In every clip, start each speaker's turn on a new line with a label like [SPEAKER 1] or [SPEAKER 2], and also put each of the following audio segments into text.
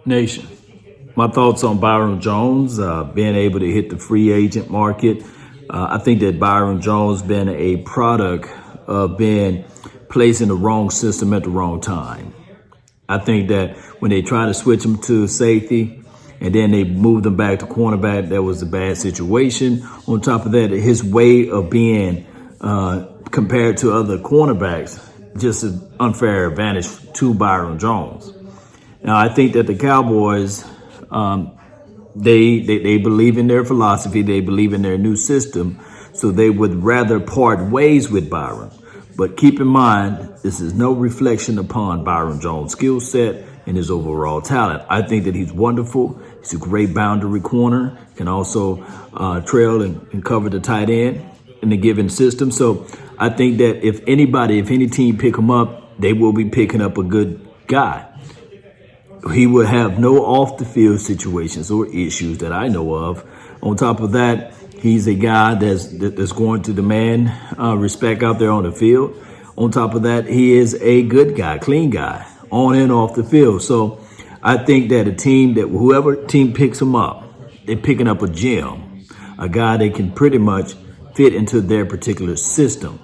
[SPEAKER 1] Nation. My thoughts on Byron Jones being able to hit the free agent market. I think that Byron Jones been a product of being placed in the wrong system at the wrong time. I think that when they tried to switch him to safety and then they moved him back to cornerback, that was a bad situation. On top of that, his way of being compared to other cornerbacks, just an unfair advantage to Byron Jones. Now, I think that the Cowboys, they believe in their philosophy. They believe in their new system. So they would rather part ways with Byron. But keep in mind, this is no reflection upon Byron Jones' skill set and his overall talent. I think that he's wonderful. He's a great boundary corner. Can also trail and cover the tight end in the given system. So I think that if any team pick him up, they will be picking up a good guy. He will have no off the field situations or issues that I know of. On top of that, he's a guy that's going to demand respect out there on the field. On top of that, he is a good guy, clean guy, on and off the field. So I think that whoever team picks him up, they're picking up a gem, a guy that can pretty much fit into their particular system.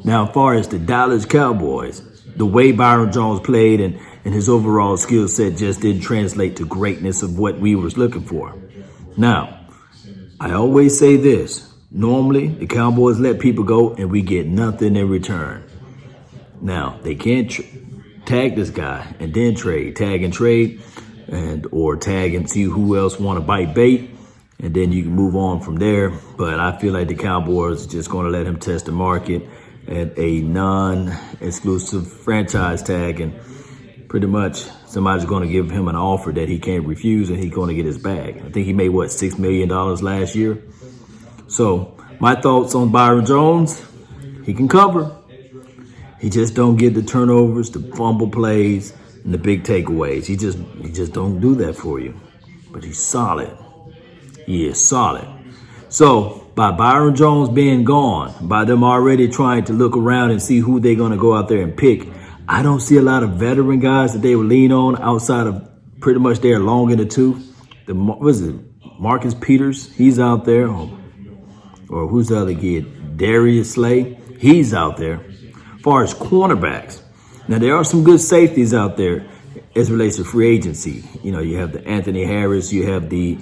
[SPEAKER 1] Now, as far as the Dallas Cowboys, the way Byron Jones played and his overall skill set just didn't translate to greatness of what we was looking for. Now, I always say this. Normally, the Cowboys let people go and we get nothing in return. Now, they can't tag this guy and then tag and trade, or tag and see who else want to bite bait, and then you can move on from there. But I feel like the Cowboys are just going to let him test the market at a non-exclusive franchise tag, and pretty much somebody's going to give him an offer that he can't refuse, and he's going to get his bag. I think he made, $6 million last year? So my thoughts on Byron Jones, he can cover. He just don't get the turnovers, the fumble plays, and the big takeaways. He just don't do that for you. But he's solid. He is solid. So by Byron Jones being gone, by them already trying to look around and see who they're going to go out there and pick, I don't see a lot of veteran guys that they would lean on outside of pretty much they're long in the tooth. Marcus Peters, he's out there. Or who's the other kid? Darius Slay, he's out there. As far as cornerbacks, now there are some good safeties out there as it relates to free agency. You know, you have the Anthony Harris, you have the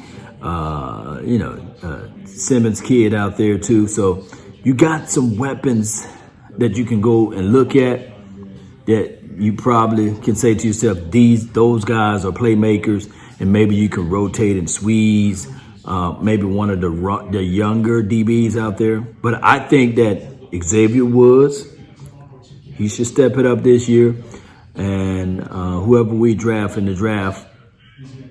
[SPEAKER 1] Simmons kid out there too. So you got some weapons that you can go and look at, that you probably can say to yourself, those guys are playmakers, and maybe you can rotate and squeeze maybe one of the younger DBs out there. But I think that Xavier Woods, he should step it up this year, and whoever we draft in the draft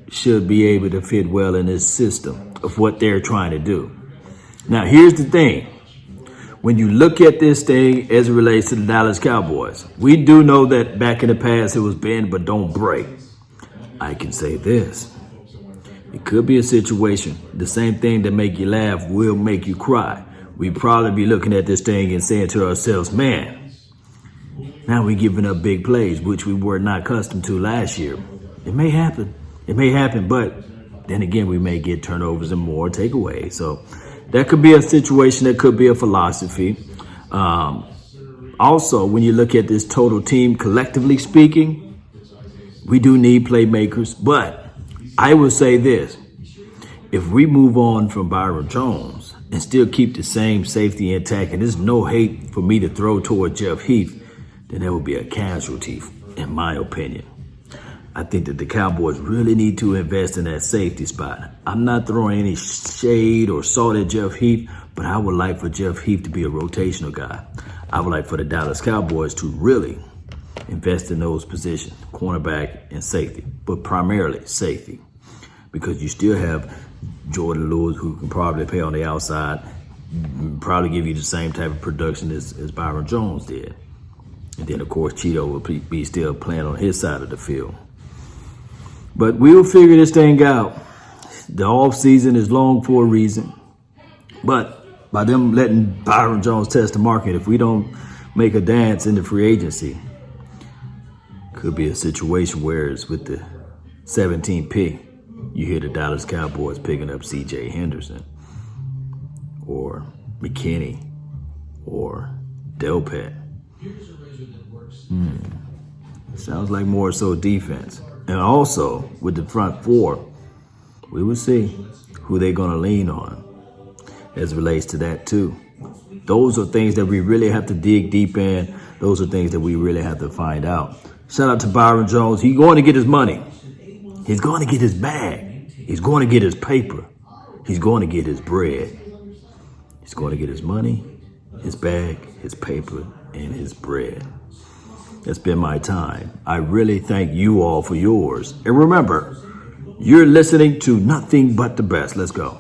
[SPEAKER 1] should be able to fit well in this system of what they're trying to do. Now, here's the thing. When you look at this thing as it relates to the Dallas Cowboys, we do know that back in the past it was bend but don't break. I can say this. It could be a situation. The same thing that make you laugh will make you cry. We'd probably be looking at this thing and saying to ourselves, man, now we're giving up big plays, which we were not accustomed to last year. It may happen. It may happen, but then again, we may get turnovers and more takeaways. So that could be a situation, that could be a philosophy. Also, when you look at this total team, collectively speaking, we do need playmakers. But I will say this. If we move on from Byron Jones and still keep the same safety intact, and there's no hate for me to throw toward Jeff Heath, then there will be a casualty, in my opinion. I think that the Cowboys really need to invest in that safety spot. I'm not throwing any shade or salt at Jeff Heath, but I would like for Jeff Heath to be a rotational guy. I would like for the Dallas Cowboys to really invest in those positions, cornerback and safety, but primarily safety, because you still have Jordan Lewis, who can probably play on the outside, probably give you the same type of production as Byron Jones did. And then, of course, Cheeto will be still playing on his side of the field. But we'll figure this thing out. The offseason is long for a reason. But by them letting Byron Jones test the market, if we don't make a dance in the free agency, could be a situation where it's with the 17P, you hear the Dallas Cowboys picking up C.J. Henderson or McKinney or Delpit. Sounds like more so defense. And also, with the front four, we will see who they're going to lean on as it relates to that too. Those are things that we really have to dig deep in. Those are things that we really have to find out. Shout out to Byron Jones. He's going to get his money. He's going to get his bag. He's going to get his paper. He's going to get his bread. He's going to get his money, his bag, his paper, and his bread. That's been my time. I really thank you all for yours. And remember, you're listening to nothing but the best. Let's go.